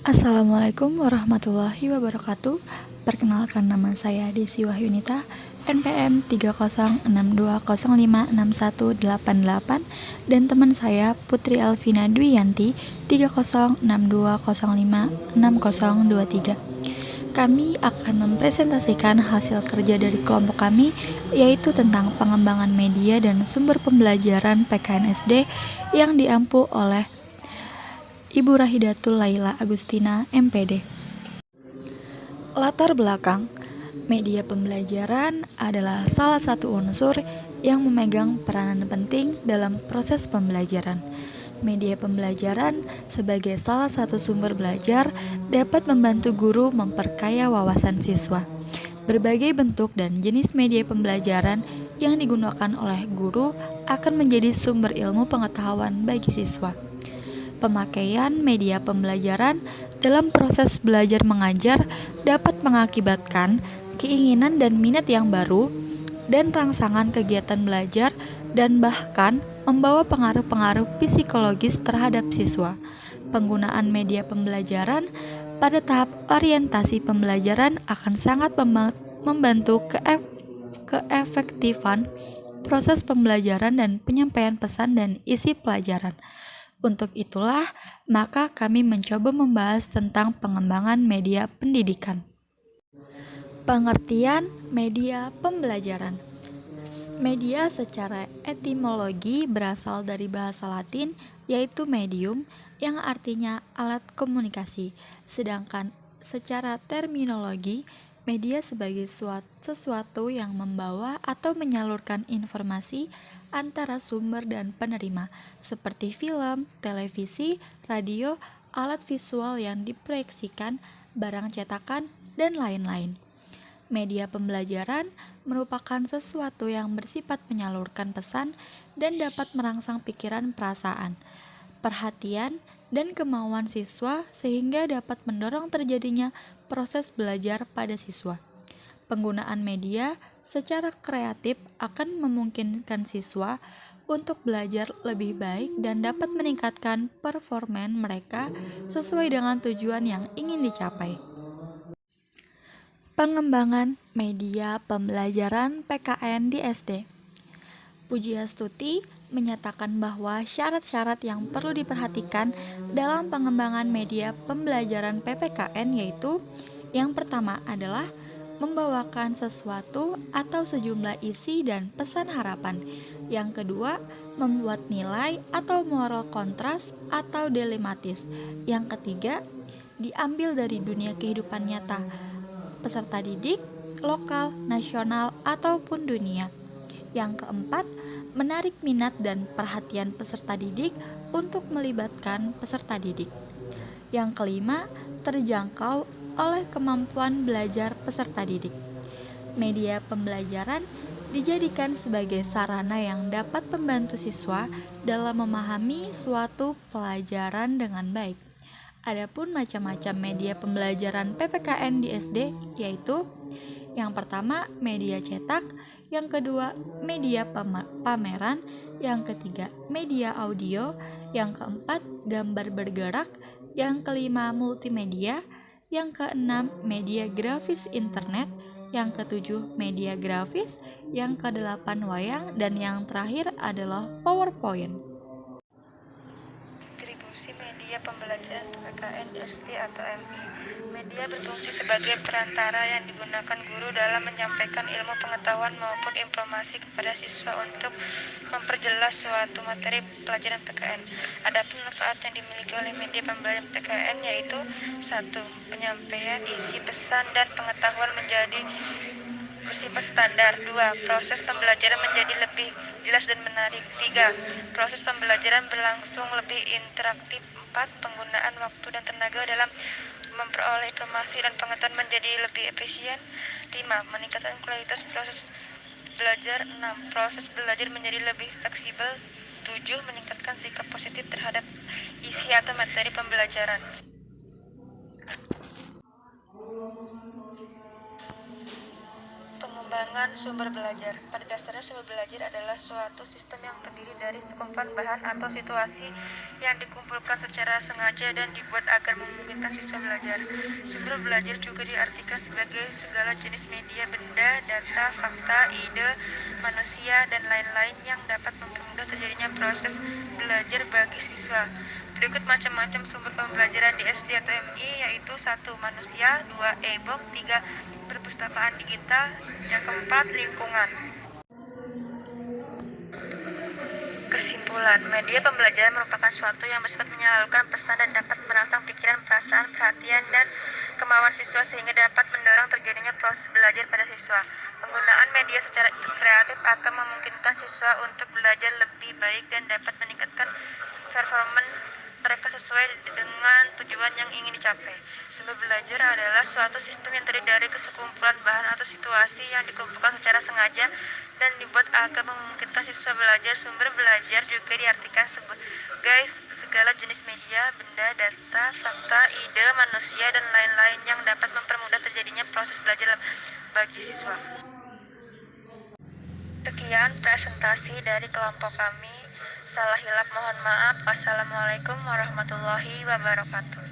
Assalamualaikum warahmatullahi wabarakatuh. Perkenalkan, nama saya Desi Wahyunita, NPM 30620561188, dan teman saya Putri Alvina Dwiyanti 30620566023. Kami akan mempresentasikan hasil kerja dari kelompok kami, yaitu tentang pengembangan media dan sumber pembelajaran PKN SD yang diampu oleh Ibu Rahidatul Laila Agustina, MPD. Latar belakang: media pembelajaran adalah salah satu unsur yang memegang peranan penting dalam proses pembelajaran. Media pembelajaran sebagai salah satu sumber belajar dapat membantu guru memperkaya wawasan siswa. Berbagai bentuk dan jenis media pembelajaran yang digunakan oleh guru akan menjadi sumber ilmu pengetahuan bagi siswa. Pemakaian media pembelajaran dalam proses belajar mengajar dapat mengakibatkan keinginan dan minat yang baru dan rangsangan kegiatan belajar, dan bahkan membawa pengaruh-pengaruh psikologis terhadap siswa. Penggunaan media pembelajaran pada tahap orientasi pembelajaran akan sangat membantu keefektifan proses pembelajaran dan penyampaian pesan dan isi pelajaran. Untuk itulah, maka kami mencoba membahas tentang pengembangan media pendidikan. Pengertian media pembelajaran. Media secara etimologi berasal dari bahasa Latin, yaitu medium, yang artinya alat komunikasi. Sedangkan secara terminologi, media sebagai sesuatu yang membawa atau menyalurkan informasi antara sumber dan penerima, seperti film, televisi, radio, alat visual yang diproyeksikan, barang cetakan, dan lain-lain. Media pembelajaran merupakan sesuatu yang bersifat menyalurkan pesan dan dapat merangsang pikiran, perasaan, perhatian, dan kemauan siswa sehingga dapat mendorong terjadinya proses belajar pada siswa. Penggunaan media secara kreatif akan memungkinkan siswa untuk belajar lebih baik dan dapat meningkatkan performa mereka sesuai dengan tujuan yang ingin dicapai. Pengembangan media pembelajaran PKN di SD. Pujiastuti menyatakan bahwa syarat-syarat yang perlu diperhatikan dalam pengembangan media pembelajaran PPKN yaitu: yang pertama adalah membawakan sesuatu atau sejumlah isi dan pesan harapan. Yang kedua, membuat nilai atau moral kontras atau dilematis. Yang ketiga, diambil dari dunia kehidupan nyata peserta didik, lokal, nasional, ataupun dunia. Yang keempat, menarik minat dan perhatian peserta didik untuk melibatkan peserta didik. Yang kelima, terjangkau oleh kemampuan belajar peserta didik. Media pembelajaran dijadikan sebagai sarana yang dapat membantu siswa dalam memahami suatu pelajaran dengan baik. Adapun macam-macam media pembelajaran PPKN di SD yaitu: yang pertama, media cetak; yang kedua, media pameran; yang ketiga, media audio; yang keempat, gambar bergerak; yang kelima, multimedia; yang keenam, media grafis internet; yang ketujuh, media grafis; yang kedelapan, wayang; dan yang terakhir adalah PowerPoint. Distribusi media pembelajaran PKN SD atau MI. Media berfungsi sebagai perantara yang digunakan guru dalam menyampaikan ilmu pengetahuan maupun informasi kepada siswa untuk memperjelas suatu materi pelajaran PKN. Adapun manfaat yang dimiliki oleh media pembelajaran PKN yaitu: 1. Penyampaian isi pesan dan pengetahuan menjadi bersifat standar. 2. Proses pembelajaran menjadi lebih jelas dan menarik. 3. Proses pembelajaran berlangsung lebih interaktif. 4. Penggunaan waktu dan tenaga dalam memperoleh informasi dan pengetahuan menjadi lebih efisien. 5. Meningkatkan kualitas proses belajar. 6. Proses belajar menjadi lebih fleksibel. 7. Meningkatkan sikap positif terhadap isi atau materi pembelajaran. Pengembangan sumber belajar. Pada dasarnya sumber belajar adalah suatu sistem yang terdiri dari sekumpulan bahan atau situasi yang dikumpulkan secara sengaja dan dibuat agar memungkinkan siswa belajar. Sumber belajar juga diartikan sebagai segala jenis media, benda, data, fakta, ide, manusia, dan lain-lain yang dapat mempermudah terjadinya proses belajar bagi siswa. Berikut macam-macam sumber pembelajaran di SD atau MI, yaitu 1. Manusia, 2. E-book, 3. Perpustakaan digital, yang keempat lingkungan. Kesimpulan, media pembelajaran merupakan suatu yang bersifat menyalurkan pesan dan dapat merangsang pikiran, perasaan, perhatian, dan kemauan siswa sehingga dapat mendorong terjadinya proses belajar pada siswa. Penggunaan media secara kreatif akan memungkinkan siswa untuk belajar lebih baik dan dapat meningkatkan performa mereka sesuai dengan tujuan yang ingin dicapai. Sumber belajar adalah suatu sistem yang terdiri dari sekumpulan bahan atau situasi yang dikumpulkan secara sengaja dan dibuat agar memungkinkan siswa belajar. Sumber belajar juga diartikan sebagai segala jenis media, benda, data, fakta, ide, manusia, dan lain-lain yang dapat mempermudah terjadinya proses belajar bagi siswa. Sekian presentasi dari kelompok kami. Salah hilap mohon maaf. Wassalamualaikum warahmatullahi wabarakatuh.